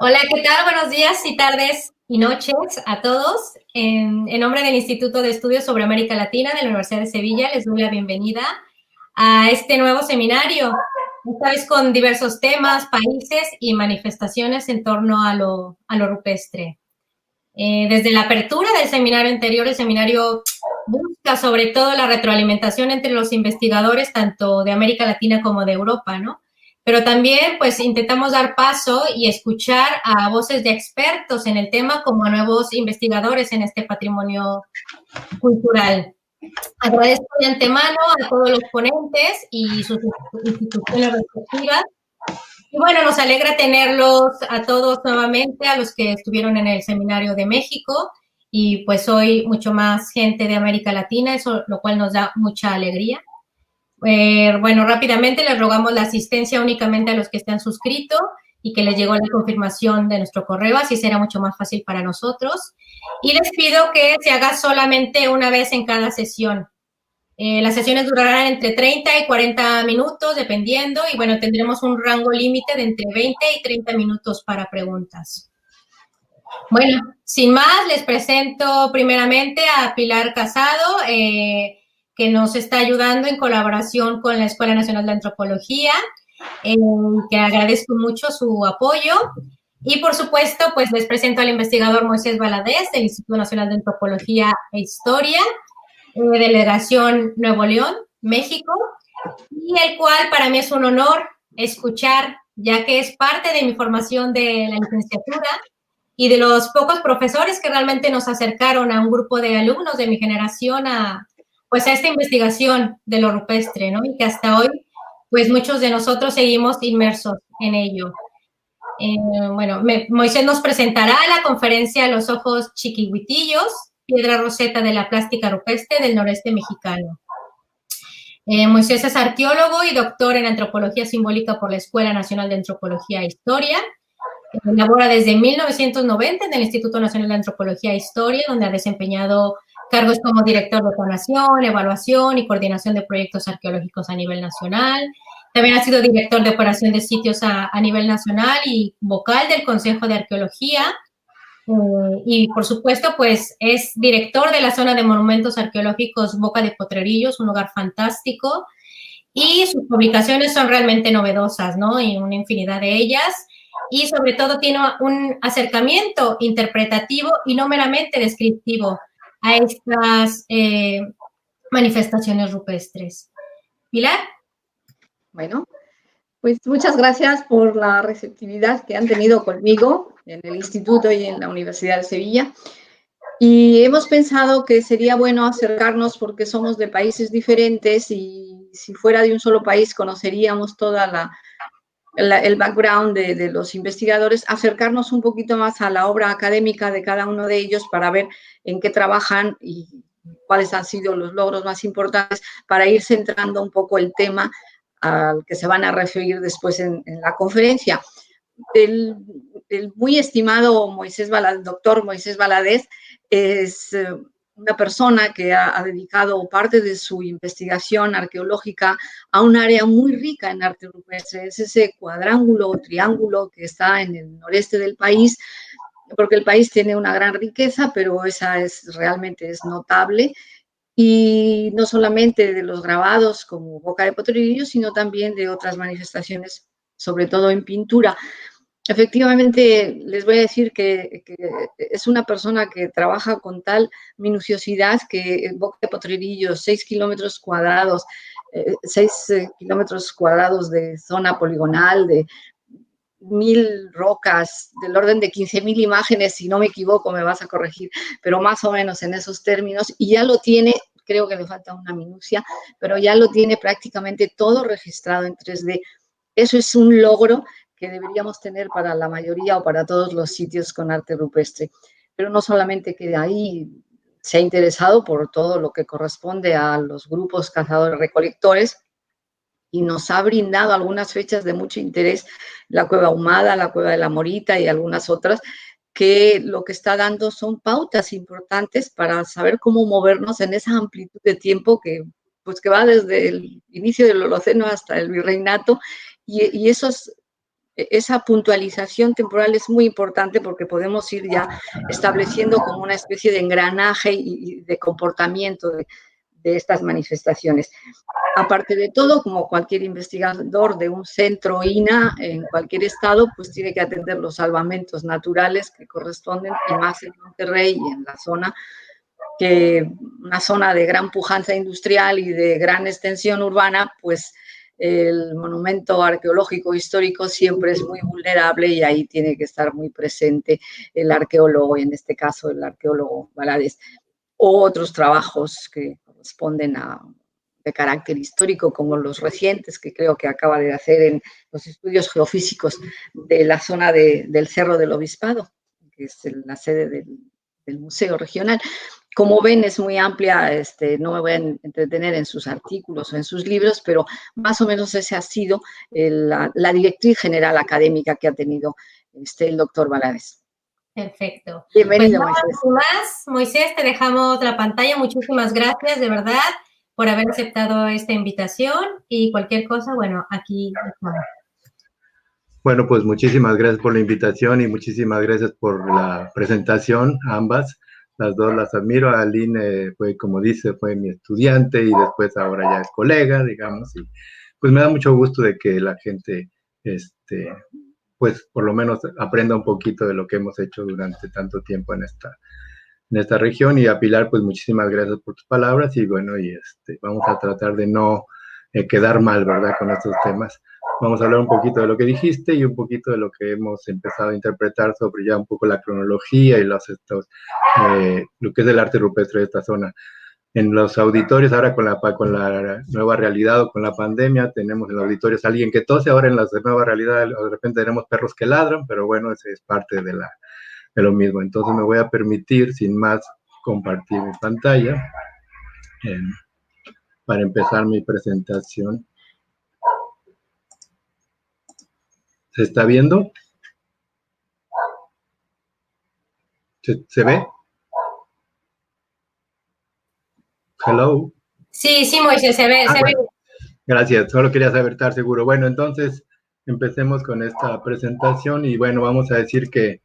Hola, ¿qué tal? Buenos días y tardes y noches a todos. En nombre del Instituto de Estudios sobre América Latina de la Universidad de Sevilla, les doy la bienvenida a este nuevo seminario, esta vez con diversos temas, países y manifestaciones en torno a lo rupestre. Desde la apertura del seminario anterior, el seminario busca sobre todo la retroalimentación entre los investigadores, tanto de América Latina como de Europa, ¿no? Pero también, pues, intentamos dar paso y escuchar a voces de expertos en el tema, como a nuevos investigadores en este patrimonio cultural. Agradezco de antemano a todos los ponentes y sus instituciones respectivas. Y bueno, nos alegra tenerlos a todos nuevamente, a los que estuvieron en el Seminario de México, y pues hoy mucho más gente de América Latina, eso lo cual nos da mucha alegría. Bueno, rápidamente les rogamos la asistencia únicamente a los que están suscritos y que les llegó la confirmación de nuestro correo, así será mucho más fácil para nosotros. Y les pido que se haga solamente una vez en cada sesión. Las sesiones durarán entre 30 y 40 minutos, dependiendo, y bueno, tendremos un rango límite de entre 20 y 30 minutos para preguntas. Bueno, sin más, les presento primeramente a Pilar Casado, que nos está ayudando en colaboración con la Escuela Nacional de Antropología, que agradezco mucho su apoyo. Y por supuesto, pues les presento al investigador Moisés Valadez del Instituto Nacional de Antropología e Historia, Delegación Nuevo León, México, y el cual para mí es un honor escuchar, ya que es parte de mi formación de la licenciatura y de los pocos profesores que realmente nos acercaron a un grupo de alumnos de mi generación pues a esta investigación de lo rupestre, ¿no? Y que hasta hoy, pues muchos de nosotros seguimos inmersos en ello. Bueno, Moisés nos presentará la conferencia Los ojos chiquihuitillos, piedra roseta de la plástica rupestre del noreste mexicano. Moisés es arqueólogo y doctor en antropología simbólica por la Escuela Nacional de Antropología e Historia. Labora desde 1990 en el Instituto Nacional de Antropología e Historia, donde ha desempeñado cargos como director de donación, evaluación y coordinación de proyectos arqueológicos a nivel nacional. También ha sido director de operación de sitios a nivel nacional y vocal del Consejo de Arqueología. Y por supuesto, pues es director de la zona de monumentos arqueológicos Boca de Potrerillos, un lugar fantástico. Y sus publicaciones son realmente novedosas, ¿no? Y una infinidad de ellas. Y sobre todo tiene un acercamiento interpretativo y no meramente descriptivo a estas manifestaciones rupestres. Pilar. Bueno, pues muchas gracias por la receptividad que han tenido conmigo en el instituto y en la Universidad de Sevilla. Y hemos pensado que sería bueno acercarnos porque somos de países diferentes y si fuera de un solo país conoceríamos toda el background de los investigadores, acercarnos un poquito más a la obra académica de cada uno de ellos para ver en qué trabajan y cuáles han sido los logros más importantes para ir centrando un poco el tema al que se van a referir después en la conferencia. El muy estimado doctor Moisés Valadez es una persona que ha dedicado parte de su investigación arqueológica a un área muy rica en arte rupestre. Es ese cuadrángulo o triángulo que está en el noreste del país, porque el país tiene una gran riqueza, pero esa realmente es notable. Y no solamente de los grabados como Boca de Potrerillos, sino también de otras manifestaciones, sobre todo en pintura. Efectivamente, les voy a decir que es una persona que trabaja con tal minuciosidad que Boca de Potrerillos, 6 kilómetros cuadrados, 6 kilómetros cuadrados de zona poligonal, de 1000 rocas, del orden de 15.000 imágenes, si no me equivoco, me vas a corregir, pero más o menos en esos términos, y ya lo tiene, creo que le falta una minucia, pero ya lo tiene prácticamente todo registrado en 3D. Eso es un logro que deberíamos tener para la mayoría o para todos los sitios con arte rupestre. Pero no solamente queda ahí, se ha interesado por todo lo que corresponde a los grupos cazadores-recolectores y nos ha brindado algunas fechas de mucho interés, la Cueva Ahumada, la Cueva de la Morita y algunas otras, que lo que está dando son pautas importantes para saber cómo movernos en esa amplitud de tiempo que va desde el inicio del Holoceno hasta el Virreinato, y esos esa puntualización temporal es muy importante porque podemos ir ya estableciendo como una especie de engranaje y de comportamiento de estas manifestaciones. Aparte de todo, como cualquier investigador de un centro INAH en cualquier estado, pues tiene que atender los salvamentos naturales que corresponden, y más en Monterrey y en la zona, que una zona de gran pujanza industrial y de gran extensión urbana, pues el monumento arqueológico histórico siempre es muy vulnerable y ahí tiene que estar muy presente el arqueólogo, y en este caso el arqueólogo Valadez, o otros trabajos que corresponden de carácter histórico, como los recientes que creo que acaba de hacer en los estudios geofísicos de la zona del Cerro del Obispado, que es la sede del Museo Regional. Como ven, es muy amplia, no me voy a entretener en sus artículos o en sus libros, pero más o menos esa ha sido la directriz general académica que ha tenido el doctor Valadez. Perfecto. Bienvenido, pues Moisés. Más, Moisés, te dejamos la pantalla. Muchísimas gracias, de verdad, por haber aceptado esta invitación, y cualquier cosa, bueno, aquí estamos. Bueno, pues muchísimas gracias por la invitación y muchísimas gracias por la presentación, ambas. Las dos las admiro. Aline fue, como dice, fue mi estudiante y después ahora ya es colega, digamos, y pues me da mucho gusto de que la gente, pues por lo menos aprenda un poquito de lo que hemos hecho durante tanto tiempo en esta región. Y a Pilar, pues muchísimas gracias por tus palabras, y bueno, y vamos a tratar de no quedar mal, ¿verdad?, con estos temas. Vamos a hablar un poquito de lo que dijiste y un poquito de lo que hemos empezado a interpretar sobre ya un poco la cronología y lo que es el arte rupestre de esta zona. En los auditorios, ahora con la nueva realidad o con la pandemia, tenemos en los auditorios a alguien que tose. Ahora en la nueva realidad, de repente tenemos perros que ladran, pero bueno, ese es parte de lo mismo. Entonces me voy a permitir, sin más, compartir mi pantalla para empezar mi presentación. ¿Se está viendo? ¿Se ve? Hello. Sí, Moisés, se ve. Bueno. Gracias, solo quería saber, estar seguro. Bueno, entonces empecemos con esta presentación y bueno, vamos a decir que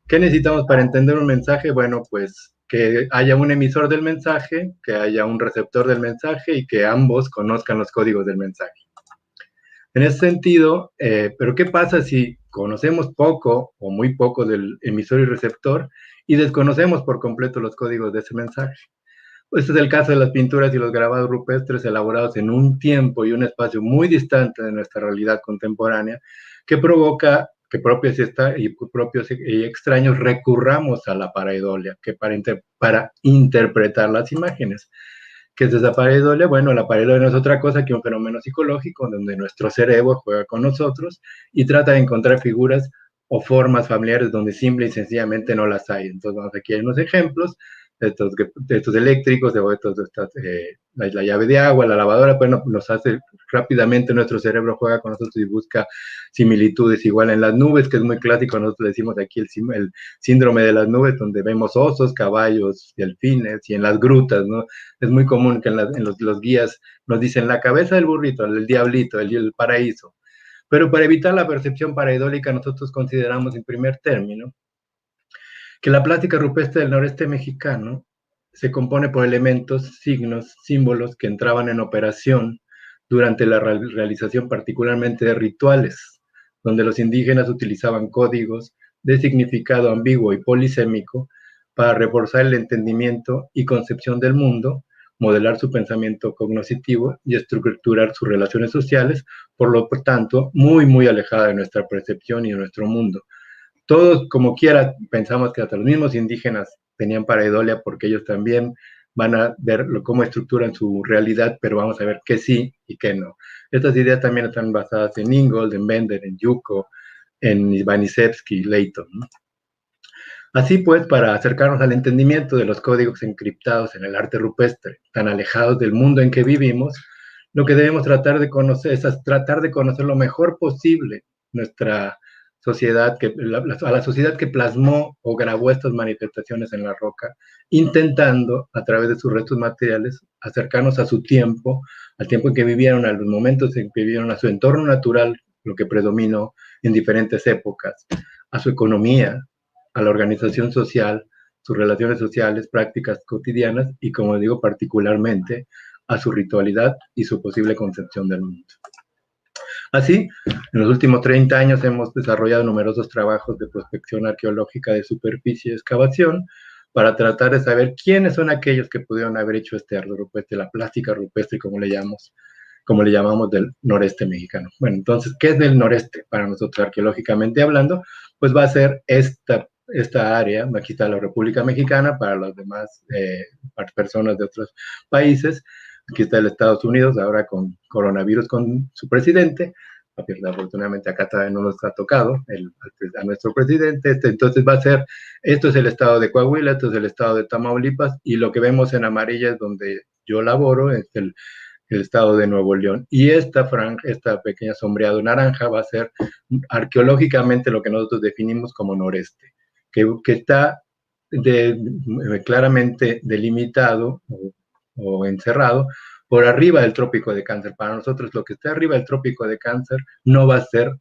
¿qué necesitamos para entender un mensaje? Bueno, pues que haya un emisor del mensaje, que haya un receptor del mensaje y que ambos conozcan los códigos del mensaje. En ese sentido, pero ¿qué pasa si conocemos poco o muy poco del emisor y receptor y desconocemos por completo los códigos de ese mensaje? Este es el caso de las pinturas y los grabados rupestres elaborados en un tiempo y un espacio muy distante de nuestra realidad contemporánea, que provoca que propios y extraños recurramos a la pareidolia para interpretar las imágenes. ¿Qué es esa pareidolia? Bueno, la pareidolia no es otra cosa que un fenómeno psicológico donde nuestro cerebro juega con nosotros y trata de encontrar figuras o formas familiares donde simple y sencillamente no las hay. Entonces, aquí hay unos ejemplos de estos eléctricos, la llave de agua, la lavadora, bueno, nos hace rápidamente, nuestro cerebro juega con nosotros y busca similitudes. Igual en las nubes, que es muy clásico, nosotros decimos aquí el síndrome de las nubes, donde vemos osos, caballos, delfines, y en las grutas, ¿no? Es muy común que los guías nos dicen la cabeza del burrito, el diablito, el paraíso. Pero para evitar la percepción pareidólica, nosotros consideramos en primer término que la plástica rupestre del noreste mexicano se compone por elementos, signos, símbolos que entraban en operación durante la realización particularmente de rituales, donde los indígenas utilizaban códigos de significado ambiguo y polisémico para reforzar el entendimiento y concepción del mundo, modelar su pensamiento cognoscitivo y estructurar sus relaciones sociales, por lo tanto, muy, muy alejada de nuestra percepción y de nuestro mundo. Todos, como quiera, pensamos que hasta los mismos indígenas tenían pareidolia porque ellos también van a ver cómo estructuran su realidad, pero vamos a ver qué sí y qué no. Estas ideas también están basadas en Ingold, en Bender, en Yuko, en Ivaniševsky, Leighton, ¿no? Así pues, para acercarnos al entendimiento de los códigos encriptados en el arte rupestre, tan alejados del mundo en que vivimos, lo que debemos tratar de conocer es tratar de conocer lo mejor posible nuestra sociedad, a la sociedad que plasmó o grabó estas manifestaciones en la roca, intentando, a través de sus restos materiales, acercarnos a su tiempo, al tiempo en que vivieron, a los momentos en que vivieron, a su entorno natural lo que predominó en diferentes épocas, a su economía, a la organización social, sus relaciones sociales, prácticas cotidianas y, como digo, particularmente a su ritualidad y su posible concepción del mundo. Así, en los últimos 30 años hemos desarrollado numerosos trabajos de prospección arqueológica de superficie y excavación para tratar de saber quiénes son aquellos que pudieron haber hecho este arte rupestre, la plástica rupestre, como le llamamos del noreste mexicano. Bueno, entonces, ¿qué es del noreste para nosotros arqueológicamente hablando? Pues va a ser esta área, aquí está la República Mexicana, para las demás personas de otros países. Aquí está el Estados Unidos, ahora con coronavirus, con su presidente. Afortunadamente acá todavía no nos ha tocado a nuestro presidente. Entonces va a ser, esto es el estado de Coahuila, esto es el estado de Tamaulipas, y lo que vemos en amarilla es donde yo laboro, es el estado de Nuevo León. Y esta franja, esta pequeña sombreado naranja va a ser arqueológicamente lo que nosotros definimos como noreste, que está claramente delimitado o encerrado por arriba del trópico de Cáncer. Para nosotros lo que está arriba del trópico de Cáncer no va a ser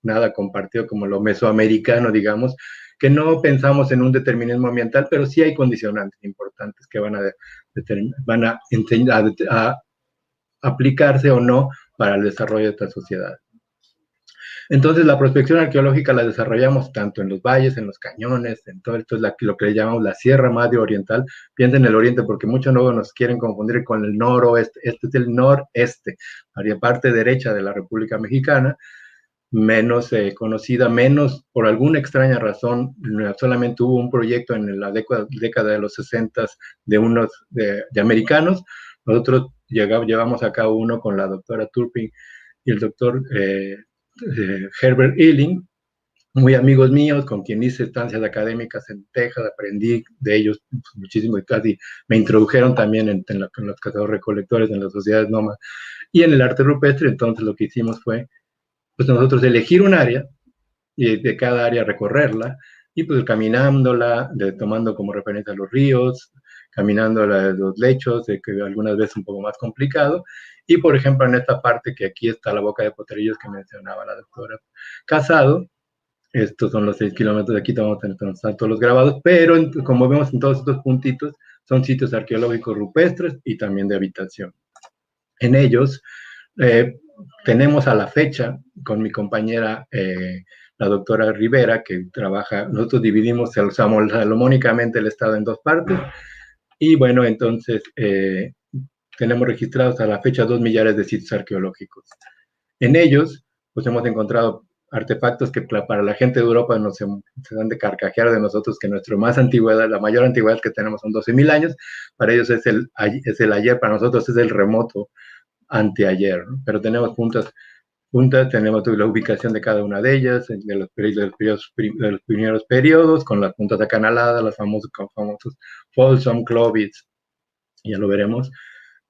nada compartido como lo mesoamericano, digamos, que no pensamos en un determinismo ambiental, pero sí hay condicionantes importantes que van a aplicarse o no para el desarrollo de esta sociedad. Entonces, la prospección arqueológica la desarrollamos tanto en los valles, en los cañones, en todo esto es lo que le llamamos la Sierra Madre Oriental. Piensen en el oriente porque muchos luego nos quieren confundir con el noroeste. Este es el noreste, la parte derecha de la República Mexicana, menos conocida, menos por alguna extraña razón. Solamente hubo un proyecto en la década de los 60 de americanos. Nosotros llevamos a cabo uno con la doctora Turpin y el doctor Herbert Ealing, muy amigos míos, con quien hice estancias académicas en Texas, aprendí de ellos muchísimo y casi me introdujeron también en los cazadores recolectores, en las sociedades nómadas y en el arte rupestre. Entonces lo que hicimos fue, pues nosotros elegir un área y de cada área recorrerla y pues caminándola, tomando como referencia los ríos, caminando los lechos, que algunas veces un poco más complicado. Y, por ejemplo, en esta parte que aquí está la Boca de Potrerillos que mencionaba la doctora Casado, estos son los 6 kilómetros de aquí, vamos a tener todos los grabados, pero como vemos en todos estos puntitos, son sitios arqueológicos rupestres y también de habitación. En ellos tenemos a la fecha, con mi compañera, la doctora Rivera, que trabaja, nosotros dividimos salomónicamente el estado en dos partes, y bueno, entonces tenemos registrados a la fecha 2 millares de sitios arqueológicos. En ellos, pues hemos encontrado artefactos que para la gente de Europa se dan de carcajear de nosotros, que nuestra más antigüedad, la mayor antigüedad que tenemos son 12,000 años, para ellos es el ayer, para nosotros es el remoto anteayer, ¿no? Pero tenemos puntas, tenemos la ubicación de cada una de ellas, de los primeros periodos, con las puntas acanaladas, los famosos Folsom, Clovis, ya lo veremos.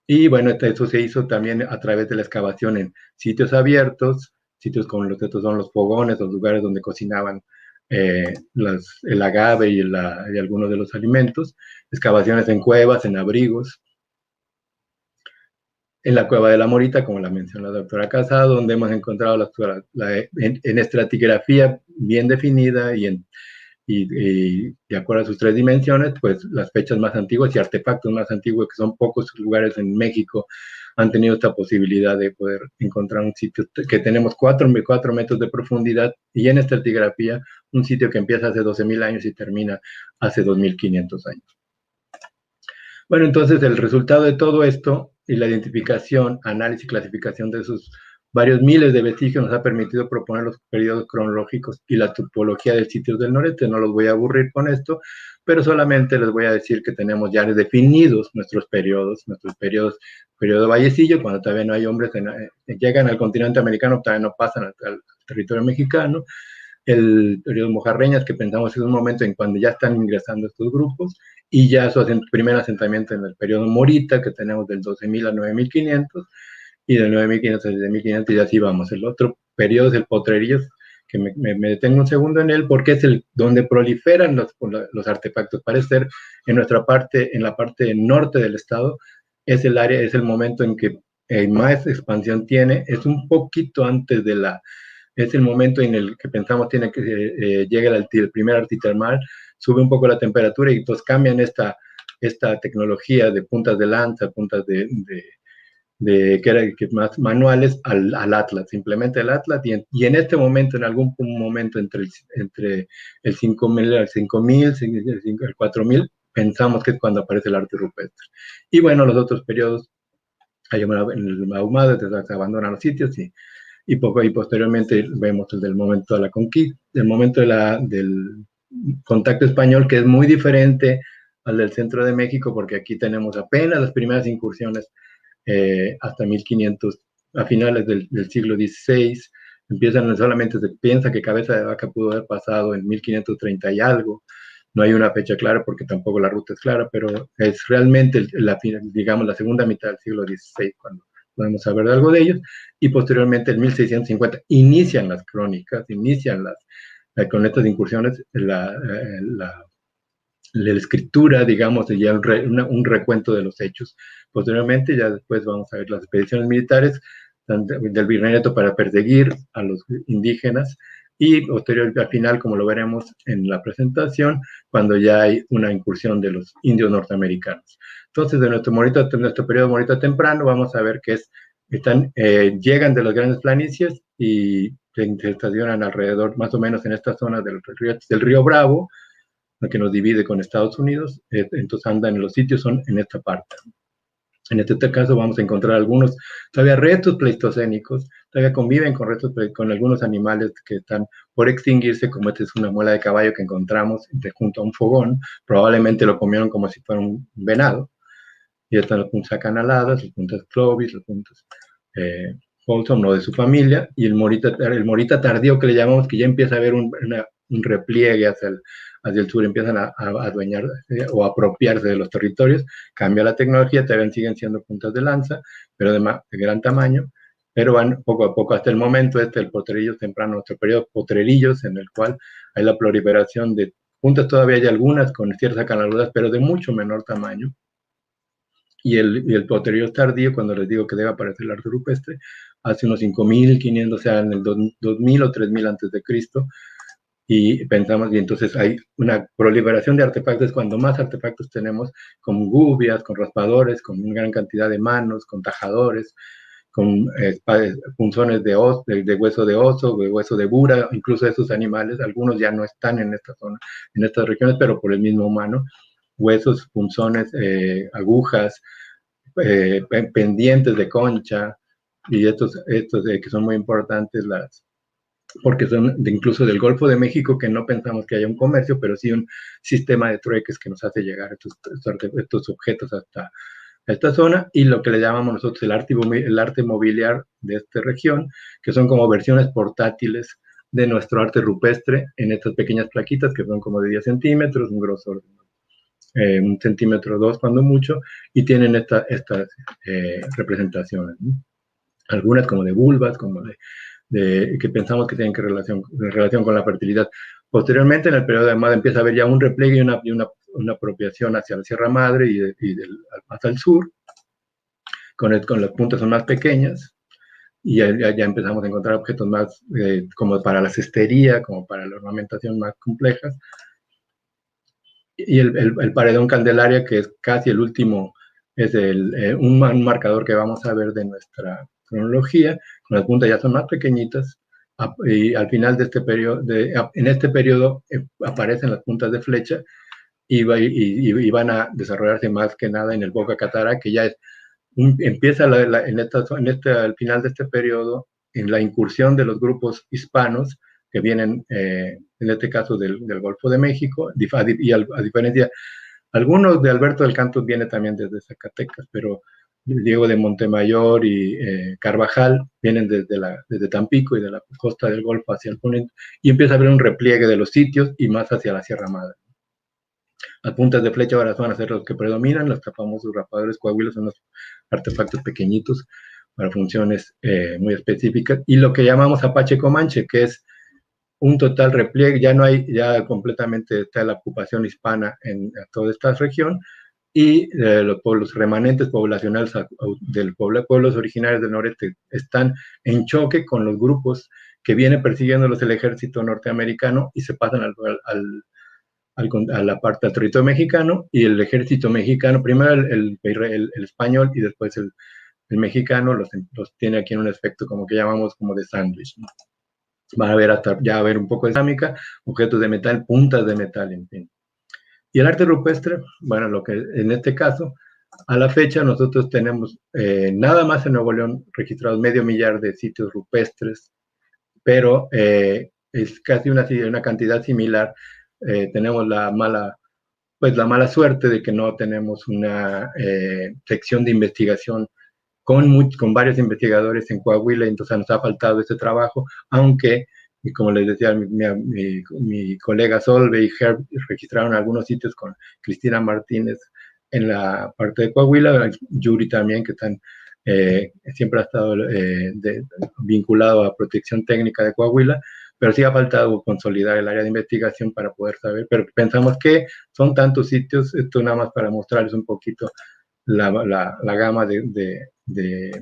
Y bueno, eso se hizo también a través de la excavación en sitios abiertos, sitios como estos son los fogones, los lugares donde cocinaban el agave y algunos de los alimentos, excavaciones en cuevas, en abrigos, en la Cueva de la Morita, como la mencionó la doctora Casado, donde hemos encontrado en estratigrafía bien definida y de acuerdo a sus 3 dimensiones, pues las fechas más antiguas y artefactos más antiguos, que son pocos lugares en México, han tenido esta posibilidad de poder encontrar un sitio que tenemos 4 metros de profundidad y en estratigrafía un sitio que empieza hace 12,000 años y termina hace 2,500 años. Bueno, entonces el resultado de todo esto y la identificación, análisis y clasificación de esos varios miles de vestigios nos ha permitido proponer los periodos cronológicos y la topología del sitio del noreste. No los voy a aburrir con esto, pero solamente les voy a decir que tenemos ya definidos nuestros periodos, periodo vallecillo, cuando todavía no hay hombres, llegan al continente americano, todavía no pasan al territorio mexicano, el periodo mojarreñas, que pensamos es un momento en cuando ya están ingresando estos grupos, y ya su primer asentamiento en el periodo morita, que tenemos del 12,000 a 9,500, y del 9,500 a 10,500, y así vamos. El otro periodo es el Potrerillos, que me detengo un segundo en él, porque es donde proliferan los artefactos. Parece ser en la parte norte del estado, es el momento en que más expansión tiene, es un poquito antes de es el momento en el que pensamos tiene que llega el primer antitermal, sube un poco la temperatura y entonces cambian esta tecnología de puntas de lanza, puntas que era más manuales al Atlas, simplemente el Atlas, y en este momento, en algún momento entre el 5000, el 4000, pensamos que es cuando aparece el arte rupestre. Y bueno, los otros periodos, hay en el ahumado, se abandonan los sitios y posteriormente vemos el del momento de la conquista, el momento del contacto español, que es muy diferente al del centro de México, porque aquí tenemos apenas las primeras incursiones hasta 1500, a finales del siglo XVI, empiezan solamente, se piensa que Cabeza de Vaca pudo haber pasado en 1530 y algo, no hay una fecha clara porque tampoco la ruta es clara, pero es realmente, digamos, la segunda mitad del siglo XVI cuando podemos saber de algo de ellos, y posteriormente en 1650 inician las crónicas, con estas incursiones, la escritura, digamos, y ya un recuento de los hechos. Posteriormente, ya después vamos a ver las expediciones militares del virreinato para perseguir a los indígenas y posterior, al final, como lo veremos en la presentación, cuando ya hay una incursión de los indios norteamericanos. Entonces, de nuestro periodo morita temprano, vamos a ver que llegan de las grandes planicies y se estacionan alrededor, más o menos en esta zona del río Bravo, que nos divide con Estados Unidos, entonces andan en los sitios, son en esta parte. En este caso vamos a encontrar algunos, todavía restos pleistocénicos, todavía conviven con algunos animales que están por extinguirse, como esta es una muela de caballo que encontramos junto a un fogón, probablemente lo comieron como si fuera un venado, y están las puntas acanaladas, las puntas Clovis, las puntas Folsom, no de su familia, y el morita tardío que le llamamos, que ya empieza a haber un repliegue hacia el sur, empiezan a adueñar o apropiarse de los territorios, cambia la tecnología, también siguen siendo puntas de lanza, pero de gran tamaño, pero van poco a poco hasta el momento, el potrerillo temprano, nuestro periodo potrerillos, en el cual hay la proliferación de puntas, todavía hay algunas con ciertas acanaludas, pero de mucho menor tamaño, y el potrerillo tardío, cuando les digo que debe aparecer el arte rupestre, hace unos 5500, o sea, en el 2000 o 3000 antes de Cristo, y pensamos, y entonces hay una proliferación de artefactos, cuando más artefactos tenemos, con gubias, con raspadores, con una gran cantidad de manos, con tajadores, con punzones de hueso de oso, de hueso de bura, incluso esos animales, algunos ya no están en esta zona, en estas regiones, pero por el mismo humano, huesos, punzones, agujas, pendientes de concha, y estos que son muy importantes, porque son incluso del Golfo de México, que no pensamos que haya un comercio, pero sí un sistema de trueques que nos hace llegar estos objetos hasta esta zona, y lo que le llamamos nosotros el arte mobiliar de esta región, que son como versiones portátiles de nuestro arte rupestre en estas pequeñas plaquitas que son como de 10 centímetros, un grosor de 1 centímetro 2 cuando mucho, y tienen estas representaciones, ¿no? Algunas como de vulvas, como que pensamos que tienen relación con la fertilidad. Posteriormente, en el periodo de Amada, empieza a haber ya un repliegue y una apropiación hacia la Sierra Madre y hasta el sur, con las puntas son más pequeñas, y ya empezamos a encontrar objetos más como para la cestería, como para la ornamentación más complejas, y el paredón Candelaria, que es casi el último, es un marcador que vamos a ver de nuestra cronología, con las puntas ya son más pequeñitas, y al final de este periodo, en este periodo aparecen las puntas de flecha y van a desarrollarse más que nada en el Boca Catara, que ya empieza al final de este periodo en la incursión de los grupos hispanos que vienen, en este caso del Golfo de México, y a diferencia, algunos de Alberto del Canto viene también desde Zacatecas, pero Diego de Montemayor y Carvajal vienen desde Tampico y de la costa del Golfo hacia el poniente, y empieza a haber un repliegue de los sitios y más hacia la Sierra Madre. Las puntas de flecha ahora van a ser los que predominan, los famosos rapadores coahuilos son los artefactos pequeñitos para funciones muy específicas, y lo que llamamos Apache Comanche, que es un total repliegue, ya completamente está la ocupación hispana en toda esta región, y los pueblos remanentes poblacionales pueblos originarios del noreste están en choque con los grupos que viene persiguiéndolos el ejército norteamericano y se pasan a la parte del territorio mexicano, y el ejército mexicano, primero el español y después el mexicano los tiene aquí en un efecto como que llamamos como de sándwich, ¿no? Van a ver hasta ya a ver un poco de cerámica, objetos de metal, puntas de metal, en fin. Y el arte rupestre, bueno, lo que en este caso, a la fecha nosotros tenemos nada más en Nuevo León registrados 500,000 de sitios rupestres, pero es casi una cantidad similar. Tenemos la mala suerte de que no tenemos una sección de investigación con varios investigadores en Coahuila, entonces nos ha faltado este trabajo, aunque, y como les decía, mi colega Solve y Herb registraron algunos sitios con Cristina Martínez en la parte de Coahuila, Yuri también, que siempre ha estado vinculado a protección técnica de Coahuila, pero sí ha faltado consolidar el área de investigación para poder saber, pero pensamos que son tantos sitios, esto nada más para mostrarles un poquito la gama de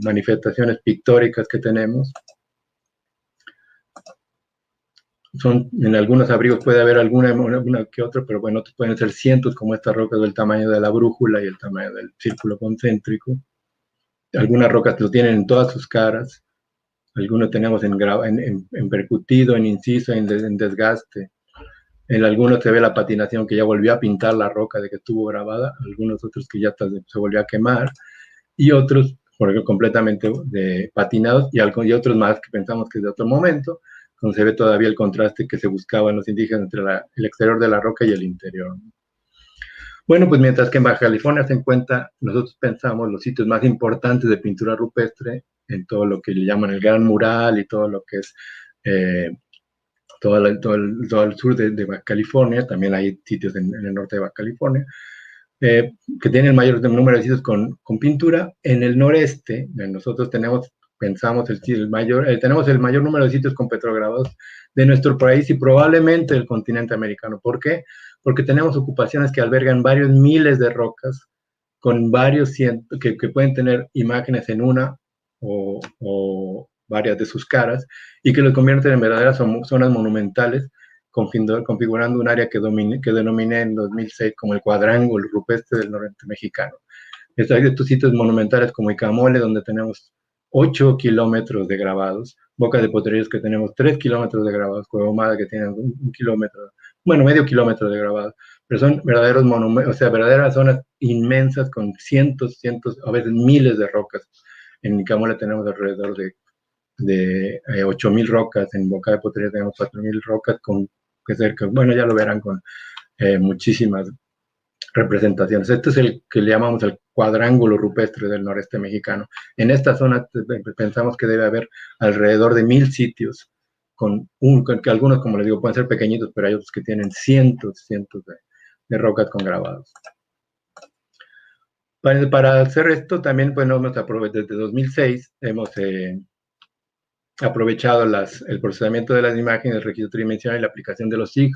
manifestaciones pictóricas que tenemos. En algunos abrigos puede haber alguna que otra, pero bueno, pueden ser cientos, como estas rocas del tamaño de la brújula y el tamaño del círculo concéntrico. Algunas rocas lo tienen en todas sus caras, algunos tenemos en percutido, en inciso, en desgaste. En algunos se ve la patinación, que ya volvió a pintar la roca de que estuvo grabada, algunos otros que ya se volvió a quemar, y otros por ejemplo, completamente patinados, y otros más que pensamos que es de otro momento, donde se ve todavía el contraste que se buscaba en los indígenas entre el exterior de la roca y el interior. Bueno, pues mientras que en Baja California se encuentra, nosotros pensamos los sitios más importantes de pintura rupestre, en todo lo que le llaman el Gran Mural y todo lo que es todo el sur de Baja California. También hay sitios en el norte de Baja California, que tienen el mayor número de sitios con pintura. En el noreste, nosotros tenemos el mayor número de sitios con petrograbados de nuestro país y probablemente del continente americano. ¿Por qué? Porque tenemos ocupaciones que albergan varios miles de rocas con varios cientos, que pueden tener imágenes en una o varias de sus caras, y que los convierten en verdaderas zonas monumentales, configurando un área que denominé en 2006 como el cuadrángulo rupestre del noreste mexicano. Hay estos sitios monumentales como Icamole, donde tenemos 8 kilómetros de grabados, Boca de Potrerillos, que tenemos 3 kilómetros de grabados, Cueva Ahumada, que tiene un kilómetro, bueno, medio kilómetro de grabados, pero son verdaderos monumentos, o sea, verdaderas zonas inmensas con cientos, a veces miles de rocas. En Icamole tenemos alrededor de 8,000 rocas, en Boca de Potrerillos tenemos 4,000 rocas, bueno, ya lo verán, con muchísimas representaciones. Este es el que le llamamos el cuadrángulo rupestre del noreste mexicano. En esta zona pensamos que debe haber alrededor de 1,000 sitios, que algunos, como les digo, pueden ser pequeñitos, pero hay otros que tienen cientos de rocas con grabados. Para hacer esto también, bueno, desde 2006 hemos aprovechado el procesamiento de las imágenes, el registro tridimensional y la aplicación de los SIG.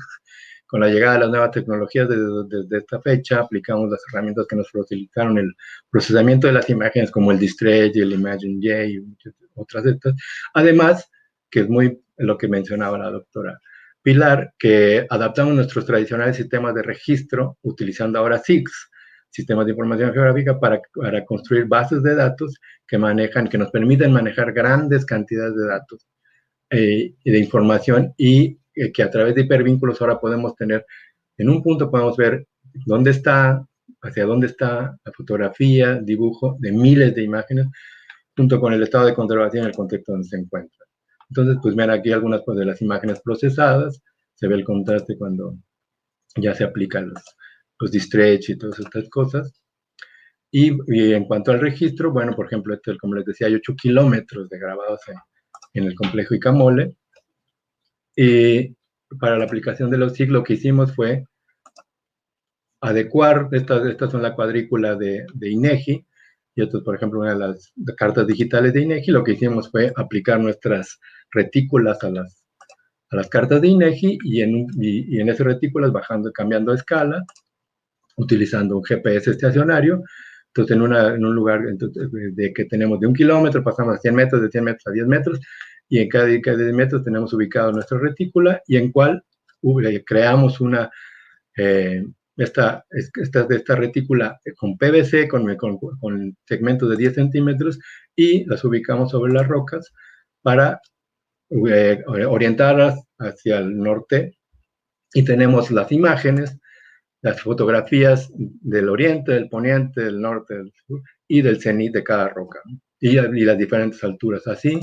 Con la llegada de las nuevas tecnologías desde esta fecha, aplicamos las herramientas que nos facilitaron el procesamiento de las imágenes, como el Distretch y el ImagineJ y muchas otras de estas. Además, que es muy lo que mencionaba la doctora Pilar, que adaptamos nuestros tradicionales sistemas de registro utilizando ahora SIGs, sistemas de información geográfica, para construir bases de datos que nos permiten manejar grandes cantidades de datos y de información, y que a través de hipervínculos ahora podemos tener, en un punto podemos ver hacia dónde está la fotografía, dibujo de miles de imágenes, junto con el estado de conservación y el contexto donde se encuentra. Entonces, pues ven aquí algunas de las imágenes procesadas, se ve el contraste cuando ya se aplican los Distretch y todas estas cosas. Y en cuanto al registro, bueno, por ejemplo, como les decía, hay 8 kilómetros de grabados en el complejo Icamole. Y para la aplicación de los SIG, lo que hicimos fue adecuar, estas son la cuadrícula de INEGI, y esto es, por ejemplo, una de las cartas digitales de INEGI. Lo que hicimos fue aplicar nuestras retículas a las cartas de INEGI, y en esas retículas cambiando de escala, utilizando un GPS estacionario. Entonces, en un lugar que tenemos de 1 kilómetro, pasamos a 100 metros, de 100 metros a 10 metros, y en cada 10 metros tenemos ubicado nuestra retícula y en cual creamos una, esta retícula con PVC, con segmentos de 10 centímetros y las ubicamos sobre las rocas para orientarlas hacia el norte y tenemos las imágenes, las fotografías del oriente, del poniente, del norte, del sur y del cenit de cada roca y las diferentes alturas. Así,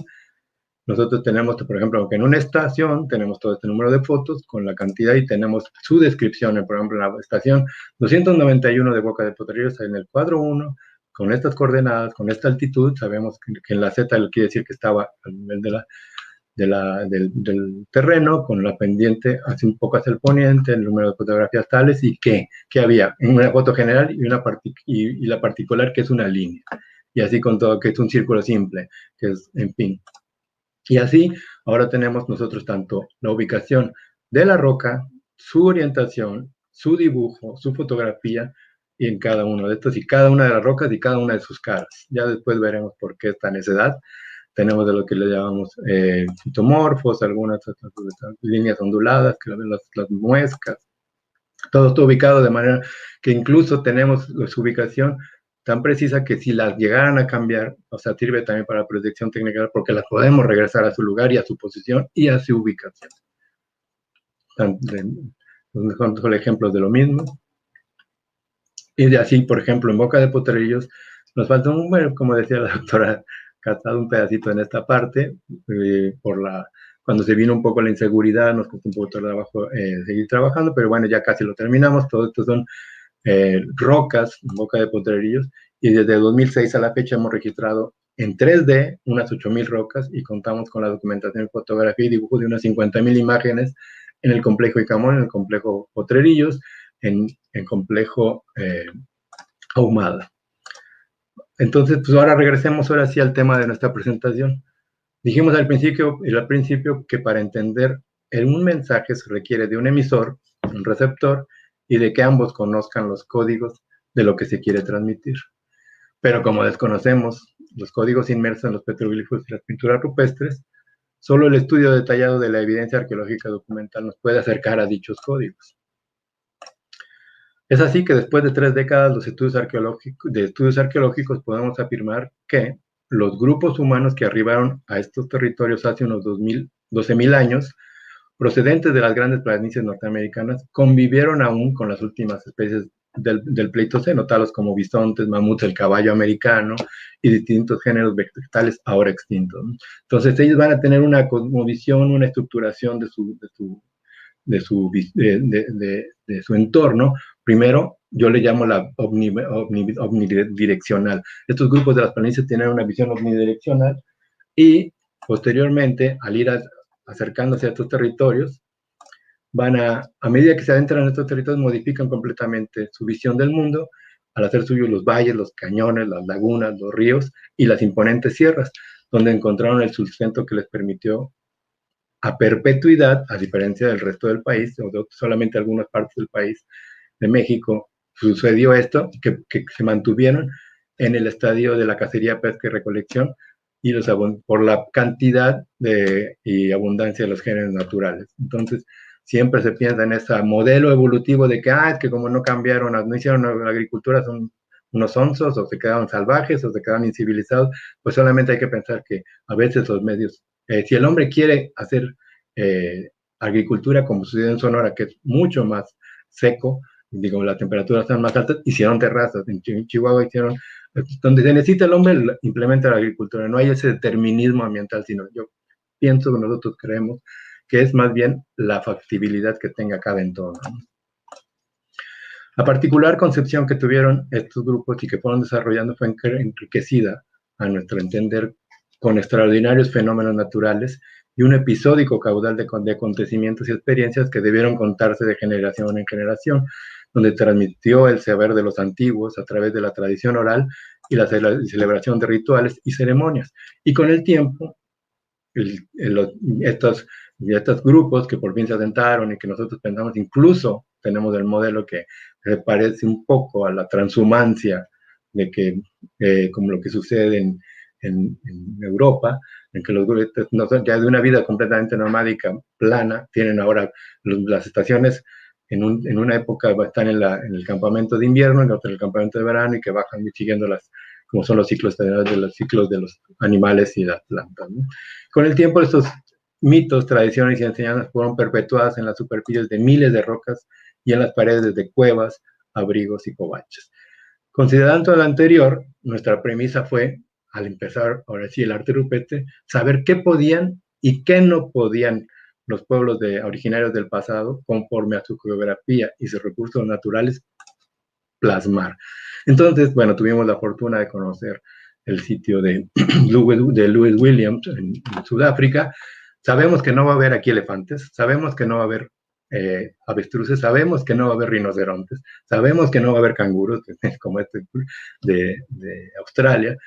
nosotros tenemos, por ejemplo, aunque en una estación tenemos todo este número de fotos con la cantidad y tenemos su descripción, por ejemplo, en la estación 291 de Boca de Potrerillos, en el cuadro 1, con estas coordenadas, con esta altitud, sabemos que en la Z quiere decir que estaba al nivel del terreno, con la pendiente hacia un poco hacia el poniente, el número de fotografías tales, y que había una foto general y la particular, que es una línea. Y así con todo, que es un círculo simple, que es, en fin. Y así, ahora tenemos nosotros tanto la ubicación de la roca, su orientación, su dibujo, su fotografía, y en cada uno de estos, y cada una de las rocas y cada una de sus caras. Ya después veremos por qué esta necedad. Tenemos de lo que le llamamos fitomorfos, algunas líneas onduladas, que las muescas. Todo está ubicado de manera que incluso tenemos su ubicación tan precisa que si las llegaran a cambiar, o sea, sirve también para protección técnica porque las podemos regresar a su lugar y a su posición y a su ubicación. Son ejemplos de lo mismo. Y de así, por ejemplo, en Boca de Potrerillos, nos falta como decía la doctora Casado, un pedacito en esta parte, cuando se vino un poco la inseguridad, nos costó un poco de trabajo seguir trabajando, pero bueno, ya casi lo terminamos. Todo esto son rocas en Boca de Potrerillos, y desde 2006 a la fecha hemos registrado en 3D unas 8,000 rocas y contamos con la documentación, fotografía y dibujo de unas 50,000 imágenes en el complejo Icamón, en el complejo Potrerillos, en complejo Ahumada. Entonces, pues ahora regresemos ahora sí al tema de nuestra presentación. Dijimos al principio que para entender un mensaje se requiere de un emisor, un receptor, y de que ambos conozcan los códigos de lo que se quiere transmitir. Pero como desconocemos los códigos inmersos en los petroglifos y las pinturas rupestres, solo el estudio detallado de la evidencia arqueológica documental nos puede acercar a dichos códigos. Es así que después de 3 décadas de estudios arqueológicos podemos afirmar que los grupos humanos que arribaron a estos territorios hace unos 12,000 años, procedentes de las grandes planicies norteamericanas, convivieron aún con las últimas especies del Pleistoceno, tales como bisontes, mamuts, el caballo americano y distintos géneros vegetales ahora extintos. Entonces ellos van a tener una cosmovisión, una estructuración de su entorno. Primero, yo le llamo la omnidireccional. Estos grupos de las planicies tienen una visión omnidireccional y posteriormente, al ir acercándose a estos territorios, a medida que se adentran en estos territorios, modifican completamente su visión del mundo al hacer suyos los valles, los cañones, las lagunas, los ríos y las imponentes sierras, donde encontraron el sustento que les permitió a perpetuidad, a diferencia del resto del país, o de solamente algunas partes del país, de México, sucedió esto, que se mantuvieron en el estadio de la cacería, pesca y recolección, y por la cantidad y abundancia de los géneros naturales. Entonces, siempre se piensa en ese modelo evolutivo de que, es que como no cambiaron, no hicieron la agricultura, son unos onzos, o se quedaron salvajes, o se quedaron incivilizados. Pues solamente hay que pensar que a veces los medios, si el hombre quiere hacer agricultura como sucedió en Sonora, que es mucho más seco, digo, las temperaturas están más altas, hicieron terrazas. En Chihuahua hicieron, donde se necesita el hombre, implementa la agricultura. No hay ese determinismo ambiental, sino yo pienso que nosotros creemos que es más bien la factibilidad que tenga cada entorno. La particular concepción que tuvieron estos grupos y que fueron desarrollando fue enriquecida, a nuestro entender, con extraordinarios fenómenos naturales y un episódico caudal de acontecimientos y experiencias que debieron contarse de generación en generación, donde transmitió el saber de los antiguos a través de la tradición oral y la celebración de rituales y ceremonias. Y con el tiempo, estos grupos que por fin se asentaron y que nosotros pensamos, incluso tenemos el modelo que se parece un poco a la transhumancia, de que como lo que sucede en Europa, en que los ya de una vida completamente nomádica, plana, tienen ahora las estaciones. En una época están en el campamento de invierno, en otra en el campamento de verano, y que bajan siguiendo como son los ciclos de los animales y las plantas, ¿no? Con el tiempo, estos mitos, tradiciones y enseñanzas fueron perpetuadas en las superficies de miles de rocas y en las paredes de cuevas, abrigos y covachas. Considerando lo anterior, nuestra premisa fue, al empezar, ahora sí, el arte rupestre, saber qué podían y qué no podían los pueblos originarios del pasado, conforme a su geografía y sus recursos naturales, plasmar. Entonces, bueno, tuvimos la fortuna de conocer el sitio de Lewis Williams en Sudáfrica. Sabemos que no va a haber aquí elefantes, sabemos que no va a haber avestruces, sabemos que no va a haber rinocerontes, sabemos que no va a haber canguros, como este de Australia,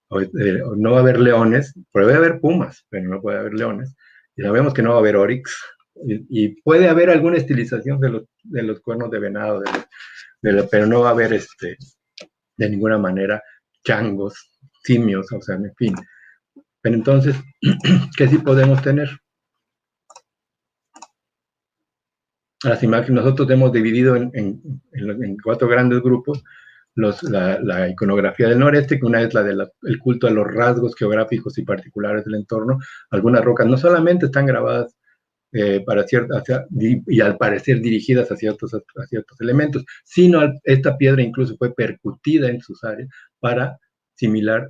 no va a haber leones, puede haber pumas, pero no puede haber leones, y sabemos que no va a haber oryx, y puede haber alguna estilización de los cuernos de venado, pero no va a haber de ninguna manera changos, simios, o sea, en fin. Pero entonces, ¿qué sí podemos tener? Las imágenes, nosotros hemos dividido en 4 grandes grupos la iconografía del noreste, que una es la del culto a los rasgos geográficos y particulares del entorno. Algunas rocas no solamente están grabadas y al parecer dirigidas a ciertos elementos, sino esta piedra incluso fue percutida en sus áreas para similar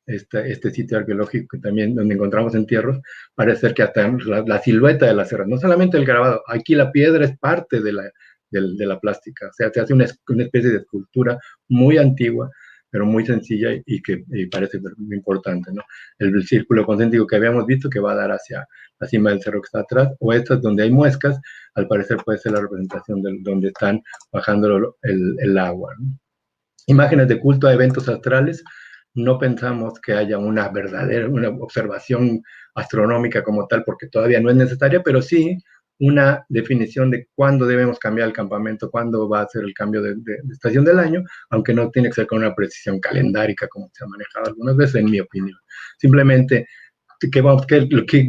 este sitio arqueológico que también donde encontramos entierros. Parece ser que hasta la silueta de las serras, no solamente el grabado, aquí la piedra es parte de la plástica, o sea, se hace una especie de escultura muy antigua, pero muy sencilla y que parece muy importante, ¿no? El círculo concéntrico que habíamos visto que va a dar hacia la cima del cerro que está atrás, o estas donde hay muescas, al parecer puede ser la representación de donde están bajando el agua, ¿no? Imágenes de culto a eventos astrales. No pensamos que haya una observación astronómica como tal, porque todavía no es necesaria, pero sí una definición de cuándo debemos cambiar el campamento, cuándo va a ser el cambio de estación del año, aunque no tiene que ser con una precisión calendárica como se ha manejado algunas veces, en mi opinión. Simplemente,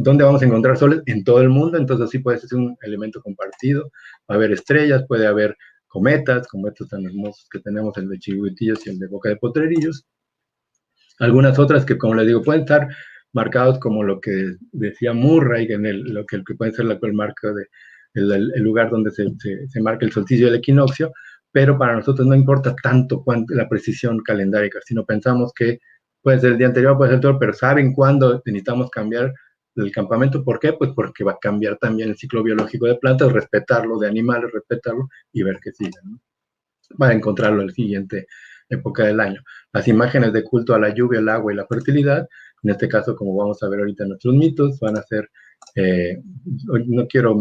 ¿dónde vamos a encontrar soles? En todo el mundo, entonces sí puede ser un elemento compartido. Va a haber estrellas, puede haber cometas, como estos tan hermosos que tenemos, el de Chihuitillos y el de Boca de Potrerillos. Algunas otras que, como les digo, pueden estar marcados como lo que decía Murray, lo que puede ser el marco el lugar donde se marca el solsticio y el equinoccio, pero para nosotros no importa tanto la precisión calendárica, sino pensamos que puede ser el día anterior, puede ser todo, pero saben cuándo necesitamos cambiar el campamento. ¿Por qué? Pues porque va a cambiar también el ciclo biológico de plantas, respetarlo, de animales, respetarlo y ver que sigue, ¿no? Para encontrarlo en la siguiente época del año. Las imágenes de culto a la lluvia, el agua y la fertilidad, en este caso, como vamos a ver ahorita en nuestros mitos, van a ser, no quiero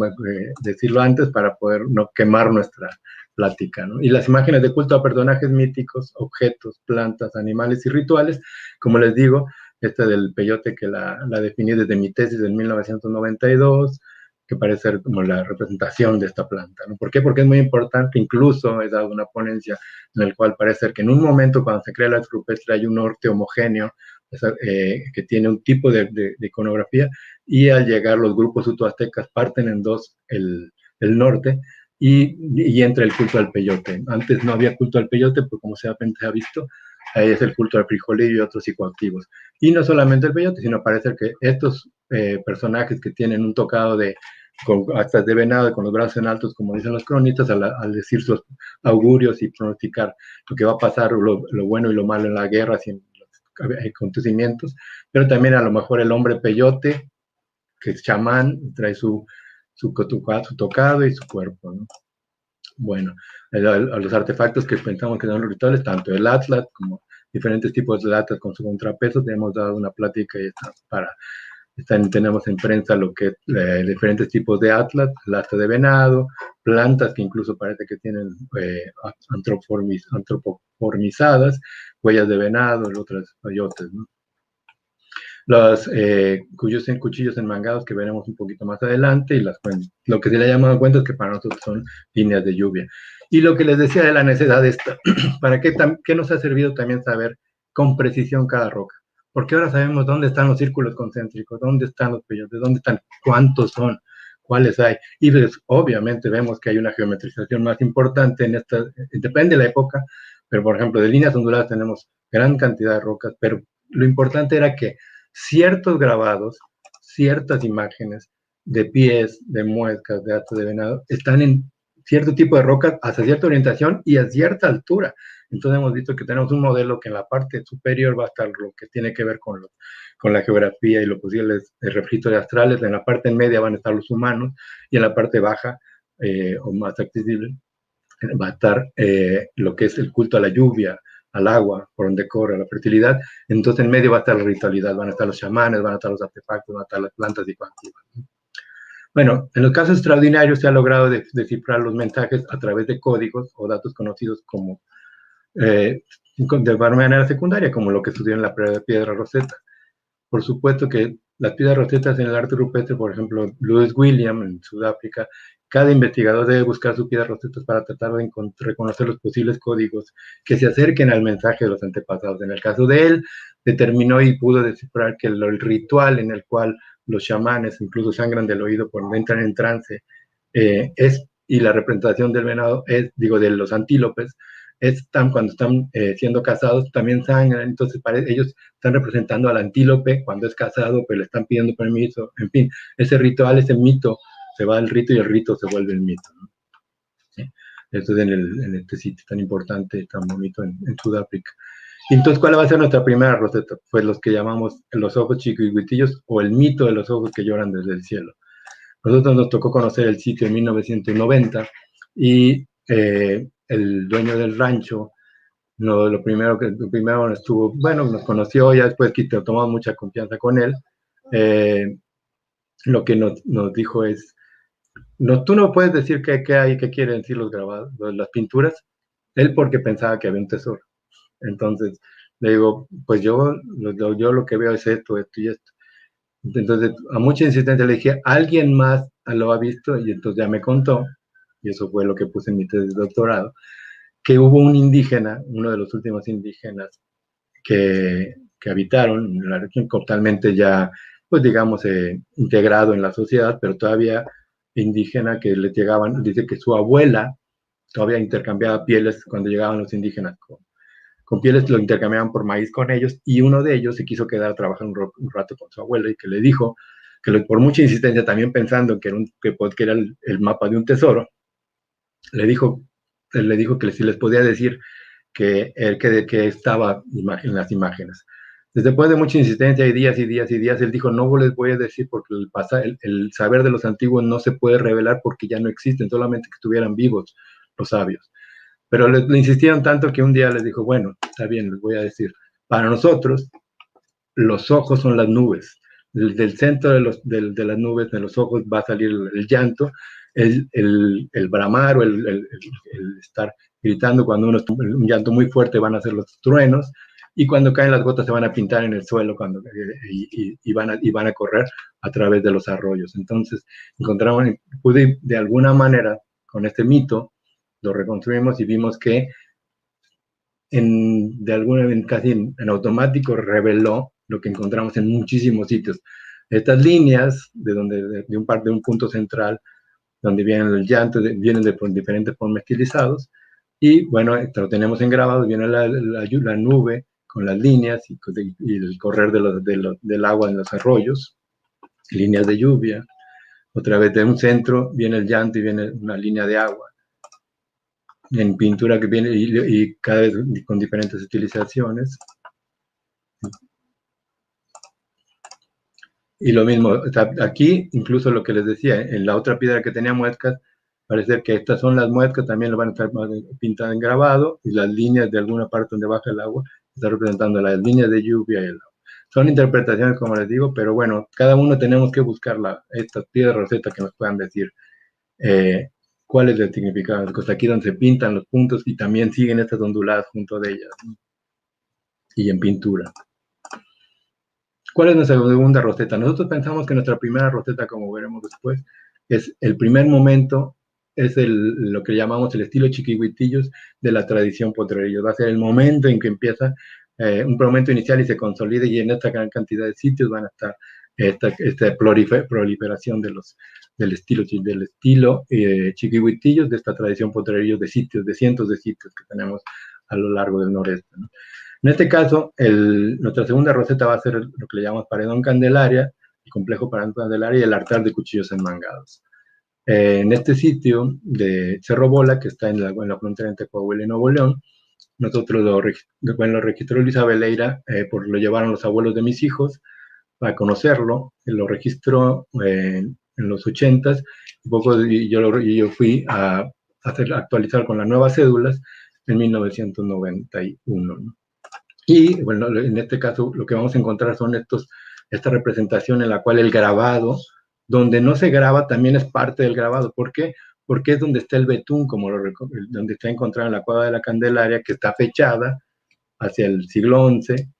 decirlo antes para poder no quemar nuestra plática, ¿no? Y las imágenes de culto a personajes míticos, objetos, plantas, animales y rituales, como les digo, esta del peyote que la definí desde mi tesis en 1992, que parece ser como la representación de esta planta, ¿no? ¿Por qué? Porque es muy importante, incluso he dado una ponencia en la cual parece ser que en un momento cuando se crea el arte rupestre hay un norte homogéneo, que tiene un tipo de iconografía, y al llegar los grupos utoaztecas parten en dos el norte, y entra el culto al peyote. Antes no había culto al peyote, pues como se ha visto, ahí es el culto al frijolillo y otros psicoactivos. Y no solamente el peyote, sino parece que estos personajes que tienen un tocado con astas de venado, con los brazos en altos, como dicen los cronistas, al decir sus augurios y pronosticar lo que va a pasar, lo bueno y lo malo en la guerra, sin los acontecimientos, pero también a lo mejor el hombre peyote, que es chamán, trae su tocado y su cuerpo, ¿no? Bueno, a los artefactos que pensamos que son los rituales, tanto el atlas como diferentes tipos de latas con su contrapeso, tenemos dado una plática y tenemos en prensa lo que diferentes tipos de atlas, lata de venado, plantas que incluso parece que tienen antropoformizadas, huellas de venado y otras peyotes, ¿no? Los cuchillos enmangados que veremos un poquito más adelante, y lo que se le ha llamado cuentas, que para nosotros son líneas de lluvia. Y lo que les decía de la necesidad de esta, ¿para qué nos ha servido también saber con precisión cada roca? porque ahora sabemos dónde están los círculos concéntricos, dónde están los peyotes, dónde están, cuántos son, cuáles hay. Y pues, obviamente vemos que hay una geometrización más importante en esta, depende de la época, pero por ejemplo, de líneas onduladas tenemos gran cantidad de rocas, pero lo importante era que ciertos grabados, ciertas imágenes de pies, de muescas, de atos de venado, están en cierto tipo de rocas hacia cierta orientación y a cierta altura. Entonces hemos visto que tenemos un modelo que en la parte superior va a estar lo que tiene que ver con la geografía y los posibles registros astrales, en la parte media van a estar los humanos y en la parte baja o más accesible va a estar lo que es el culto a la lluvia, al agua, por donde corre, a la fertilidad. Entonces en medio va a estar la ritualidad, van a estar los chamanes, van a estar los artefactos, van a estar las plantas psicoactivas. Bueno, en los casos extraordinarios se ha logrado descifrar los mensajes a través de códigos o datos conocidos como de manera secundaria, como lo que estudió en la piedra Rosetta. Por supuesto que las piedras rosetas en el arte rupestre, por ejemplo, Louis William en Sudáfrica, cada investigador debe buscar sus piedras rosetas para tratar de reconocer los posibles códigos que se acerquen al mensaje de los antepasados. En el caso de él, determinó y pudo descifrar que el ritual en el cual los chamanes incluso sangran del oído cuando entran en trance y la representación del venado de los antílopes, cuando están siendo casados, también sangran, entonces ellos están representando al antílope cuando es casado, pero le están pidiendo permiso, en fin, ese ritual, ese mito, se va al rito y el rito se vuelve el mito, ¿no? ¿Sí? Esto es en este sitio tan importante, tan bonito en Sudáfrica. Entonces, ¿cuál va a ser nuestra primera roseta? Pues los que llamamos los ojos chiquihuitillos o el mito de los ojos que lloran desde el cielo. Nosotros nos tocó conocer el sitio en 1990 y el dueño del rancho, lo primero estuvo, bueno, nos conoció, ya después que tomamos mucha confianza con él, lo que nos dijo es, no, tú no puedes decir qué hay, qué quieren decir los grabados, las pinturas, él porque pensaba que había un tesoro. Entonces, le digo, pues yo lo que veo es esto, esto y esto. Entonces, a mucha insistencia le dije, ¿alguien más lo ha visto? Y entonces ya me contó, y eso fue lo que puse en mi tesis de doctorado, que hubo un indígena, uno de los últimos indígenas que habitaron en la región, totalmente ya, pues digamos, integrado en la sociedad, pero todavía indígena, que le llegaban, dice que su abuela todavía intercambiaba pieles cuando llegaban los indígenas con pieles, lo intercambiaban por maíz con ellos, y uno de ellos se quiso quedar a trabajar un rato con su abuela y que le dijo, por mucha insistencia, también pensando que era el mapa de un tesoro, le dijo que si les podía decir que estaba en las imágenes. Después de mucha insistencia y días y días y días, él dijo, no les voy a decir porque el saber de los antiguos no se puede revelar porque ya no existen, solamente que estuvieran vivos los sabios. Pero le insistieron tanto que un día les dijo, bueno, está bien, les voy a decir, para nosotros los ojos son las nubes. Del centro de las nubes, de los ojos, va a salir el llanto, el bramar o el estar gritando. Cuando un llanto muy fuerte van a ser los truenos, y cuando caen las gotas se van a pintar en el suelo y van a correr a través de los arroyos. Entonces pude de alguna manera, con este mito, lo reconstruimos y vimos que casi en automático reveló lo que encontramos en muchísimos sitios. Estas líneas de un punto central, donde vienen el llanto, vienen de diferentes formas estilizados, y bueno, lo tenemos en grabado, viene la nube con las líneas y el correr del agua en los arroyos, líneas de lluvia. Otra vez de un centro viene el llanto y viene una línea de agua. En pintura que viene y cada vez con diferentes utilizaciones. Y lo mismo, aquí incluso lo que les decía, en la otra piedra que tenía muescas, parece que estas son las muescas, también lo van a estar pintadas en grabado, y las líneas de alguna parte donde baja el agua, está representando las líneas de lluvia y el agua. Son interpretaciones, como les digo, pero bueno, cada uno tenemos que buscar estas piedras rosetas que nos puedan decir cuál es el significado de las cosas. Aquí donde se pintan los puntos y también siguen estas onduladas junto de ellas, ¿no? Y en pintura. ¿Cuál es nuestra segunda roseta? Nosotros pensamos que nuestra primera roseta, como veremos después, es el primer momento, es lo que llamamos el estilo chiquihuitillos de la tradición potrerillos. Va a ser el momento en que empieza un momento inicial y se consolide, y en esta gran cantidad de sitios van a estar esta proliferación del estilo chiquihuitillos, de esta tradición potrerillos de sitios, de cientos de sitios que tenemos a lo largo del noreste, ¿no? En este caso, nuestra segunda roseta va a ser lo que le llamamos Paredón Candelaria, el complejo Paredón Candelaria y el altar de cuchillos enmangados. En este sitio de Cerro Bola, que está en la frontera entre Coahuila y Nuevo León, nosotros lo registró Luis Abeleira, lo llevaron los abuelos de mis hijos a conocerlo, lo registró en los 80s, y yo fui a actualizar con las nuevas cédulas en 1991, ¿no? Y bueno, en este caso lo que vamos a encontrar son esta representación en la cual el grabado, donde no se graba, también es parte del grabado. ¿Por qué? Porque es donde está el betún, donde está encontrado en la Cueva de la Candelaria, que está fechada hacia el siglo XI.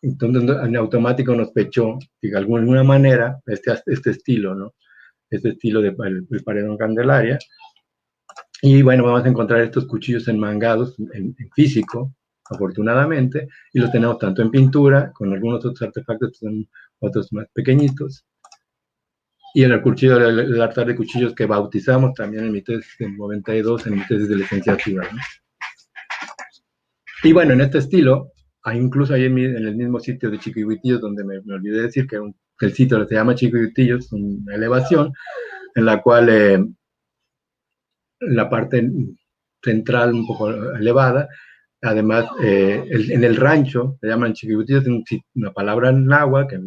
Entonces en automático nos fechó, de alguna manera, este estilo, ¿no? Este estilo del Paredón Candelaria. Y bueno, vamos a encontrar estos cuchillos enmangados en físico, afortunadamente, y los tenemos tanto en pintura, con algunos otros artefactos, son otros más pequeñitos, y en el altar de cuchillos que bautizamos también en mi tesis en 92, en mi tesis de licenciatura, ¿no? Y bueno, en este estilo, incluso ahí en el mismo sitio de Chiquihuitillos, donde me olvidé de decir que el sitio se llama Chiquihuitillos, una elevación, en la cual la parte central un poco elevada. Además, en el rancho, se llaman Chiquihuitillos, una palabra náhuatl que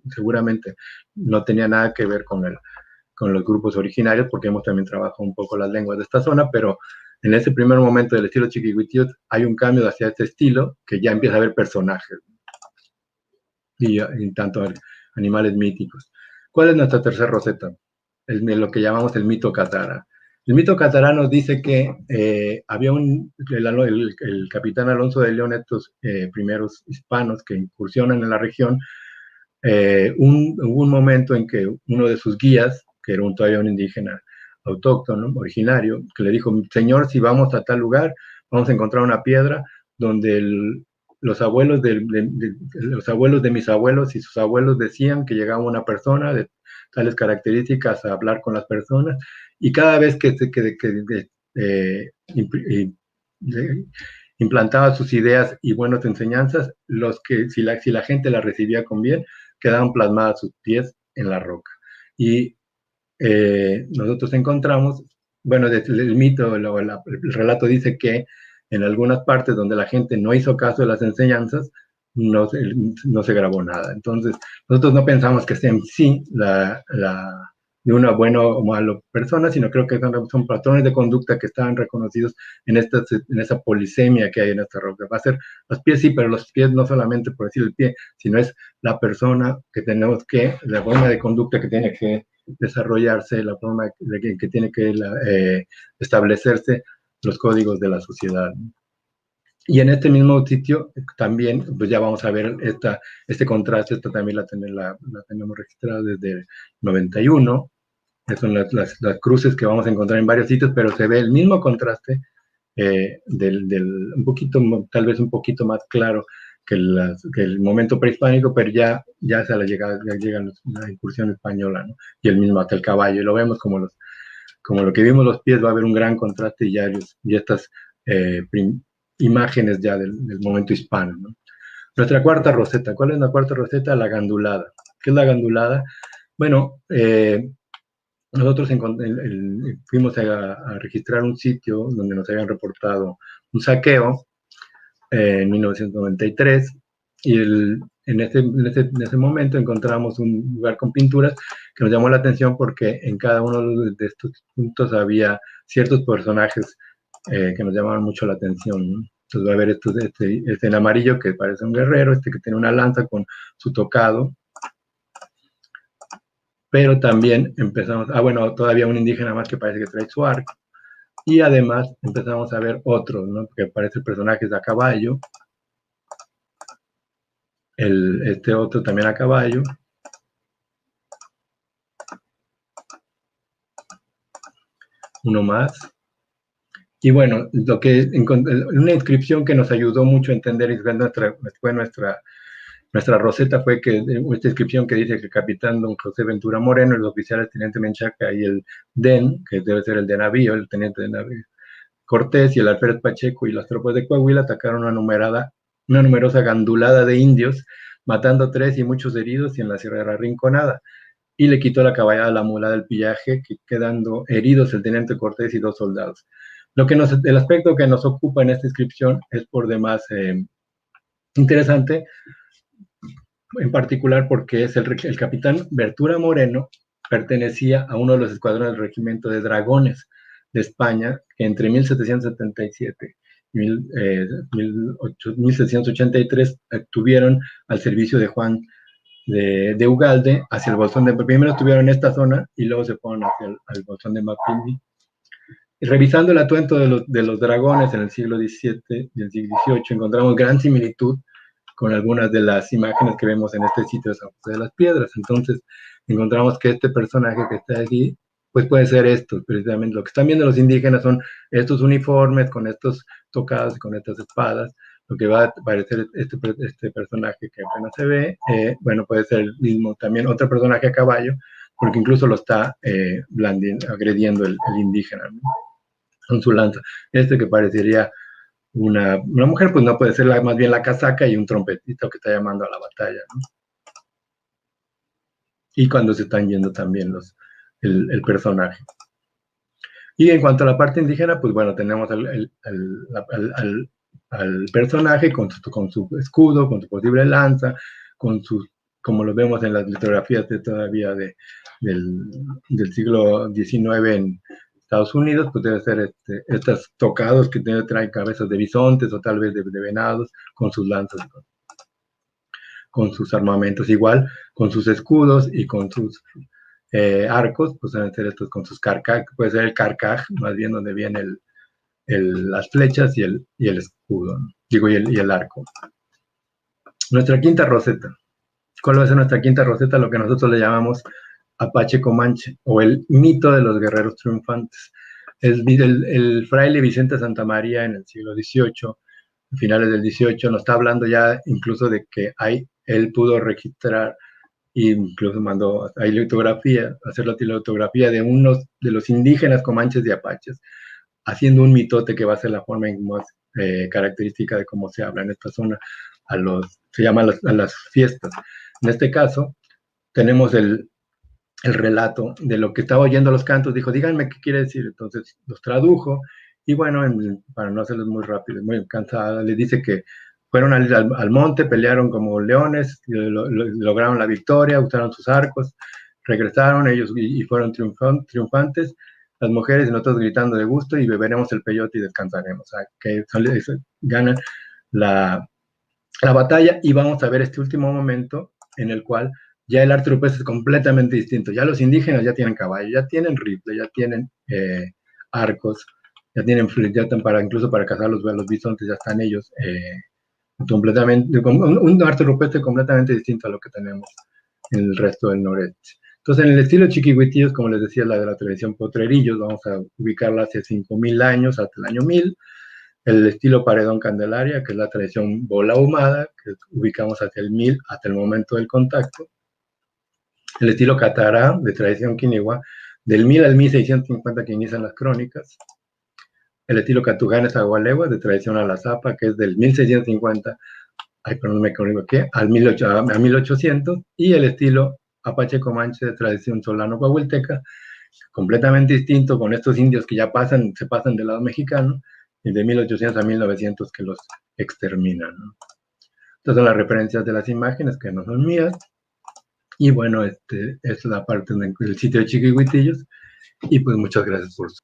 seguramente no tenía nada que ver con los grupos originarios, porque hemos también trabajado un poco las lenguas de esta zona, pero en ese primer momento del estilo Chiquihuitillos hay un cambio hacia este estilo, que ya empieza a haber personajes, y tanto animales míticos. ¿Cuál es nuestra tercera roseta? Lo que llamamos el mito Catara. El mito Catara nos dice que había el capitán Alonso de León, estos primeros hispanos que incursionan en la región, hubo un momento en que uno de sus guías, que era todavía un indígena autóctono, originario, que le dijo: señor, si vamos a tal lugar, vamos a encontrar una piedra donde los abuelos de mis abuelos y sus abuelos decían que llegaba una persona de tales características a hablar con las personas, y cada vez que implantaba sus ideas y buenas enseñanzas, si la gente la recibía con bien, quedaban plasmadas sus pies en la roca. Y nosotros encontramos, bueno, el mito, el relato dice que en algunas partes donde la gente no hizo caso de las enseñanzas, no se grabó nada. Entonces, nosotros no pensamos que sea en sí de una buena o mala persona, sino creo que son patrones de conducta que estaban reconocidos en esa polisemia que hay en esta roca. Va a ser los pies, sí, pero los pies no solamente por decir el pie, sino es la persona que tenemos la forma de conducta que tiene que desarrollarse, la forma que tiene que establecerse los códigos de la sociedad. Y en este mismo sitio también, pues ya vamos a ver este contraste. Esta también la tenemos registrada desde el 91. Son las cruces que vamos a encontrar en varios sitios, pero se ve el mismo contraste, un poquito, tal vez un poquito más claro que el momento prehispánico, pero ya se llega la incursión española, ¿no? Y el mismo hasta el caballo, y lo vemos como lo que vimos los pies, va a haber un gran contraste, y estas imágenes ya del momento hispano, ¿no? Nuestra cuarta roseta, ¿cuál es la cuarta roseta? La gandulada. ¿Qué es la gandulada? Bueno, nosotros fuimos a registrar un sitio donde nos habían reportado un saqueo en 1993, y en ese momento encontramos un lugar con pinturas que nos llamó la atención, porque en cada uno de estos puntos había ciertos personajes que nos llamaban mucho la atención, ¿no? Entonces va a ver este en amarillo, que parece un guerrero, que tiene una lanza con su tocado, pero también empezamos, bueno, todavía un indígena más que parece que trae su arco, y además empezamos a ver otros, ¿no? Que parecen personajes a caballo, este otro también a caballo, uno más, Y bueno, una inscripción que nos ayudó mucho a entender y fue nuestra roseta fue que esta inscripción que dice que el capitán don José Ventura Moreno, el oficial el teniente Menchaca y el DEN, que debe ser el de navío, el teniente de navío, Cortés y el alférez Pacheco y las tropas de Coahuila atacaron una numerosa gandulada de indios, matando 3 y muchos heridos y en la Sierra Rinconada. Y le quitó la caballada a la mula del pillaje, quedando heridos el teniente Cortés y 2 soldados. El aspecto que nos ocupa en esta inscripción es por demás interesante, en particular porque es el capitán Ventura Moreno pertenecía a uno de los escuadrones del regimiento de dragones de España, que entre 1777 y 1783 estuvieron al servicio de Juan de Ugalde hacia el Bolsón de... Primero estuvieron en esta zona y luego se fueron hacia el Bolsón de Mapimbi. Revisando el atuendo de los dragones en el siglo XVII y el siglo XVIII, encontramos gran similitud con algunas de las imágenes que vemos en este sitio de San José de las Piedras. Entonces, encontramos que este personaje que está aquí, pues puede ser esto, precisamente. Lo que están viendo los indígenas son estos uniformes con estos tocados y con estas espadas. Lo que va a aparecer este personaje que apenas se ve, bueno, puede ser el mismo también, otro personaje a caballo, porque incluso lo está agrediendo el indígena, ¿no? Con su lanza. Este que parecería una mujer, pues no puede ser más bien la casaca y un trompetito que está llamando a la batalla, ¿no? Y cuando se están yendo también el personaje. Y en cuanto a la parte indígena, pues bueno, tenemos al personaje con su escudo, con su posible lanza, como lo vemos en las litografías todavía del siglo XIX en Estados Unidos, pues debe ser estos tocados que traen cabezas de bisontes o tal vez de venados con sus lanzas, con sus armamentos, igual con sus escudos y con sus arcos, pues deben ser estos con sus carcaj, puede ser el carcaj, más bien donde vienen las flechas y el escudo, ¿no? Digo, y el arco. Nuestra quinta roseta. ¿Cuál va a ser nuestra quinta roseta? Lo que nosotros le llamamos Apache Comanche, o el mito de los guerreros triunfantes. El fraile Vicente Santamaría en el siglo XVIII, finales del XVIII, nos está hablando ya incluso de que él pudo registrar e incluso mandó hacer la litografía de unos de los indígenas comanches y apaches, haciendo un mitote que va a ser la forma más característica de cómo se habla en esta zona, se llama a las fiestas. En este caso, tenemos el relato de lo que estaba oyendo los cantos, dijo, díganme qué quiere decir, entonces los tradujo, y bueno, para no hacerlos muy rápido, muy cansada, les dice que fueron al monte, pelearon como leones, lograron la victoria, usaron sus arcos, regresaron ellos y fueron triunfantes, las mujeres y nosotros gritando de gusto, y beberemos el peyote y descansaremos, o sea, que ganan la batalla, y vamos a ver este último momento en el cual ya el arte europeo es completamente distinto. Ya los indígenas ya tienen caballo, ya tienen rifle, ya tienen arcos, ya tienen incluso para cazar los bisontes, ya están ellos completamente, un arte europeo completamente distinto a lo que tenemos en el resto del noreste. Entonces, en el estilo chiquihuitillos, como les decía, la de la tradición potrerillos, vamos a ubicarla hacia 5.000 años, hasta el año 1000. El estilo paredón candelaria, que es la tradición bola ahumada, que ubicamos hacia el 1000, hasta el momento del contacto. El estilo catará, de tradición quinigua, del 1000 al 1650, que inician las crónicas. El estilo catuganes agualegua, de tradición alazapa, que es del 1650, a 1800. Y el estilo apache comanche, de tradición solano coahuilteca, completamente distinto, con estos indios que ya se pasan del lado mexicano, y de 1800 a 1900 que los exterminan, ¿no? Estas son las referencias de las imágenes, que no son mías. Y bueno, es la parte del sitio de Chiquihuitillos. Y pues muchas gracias por su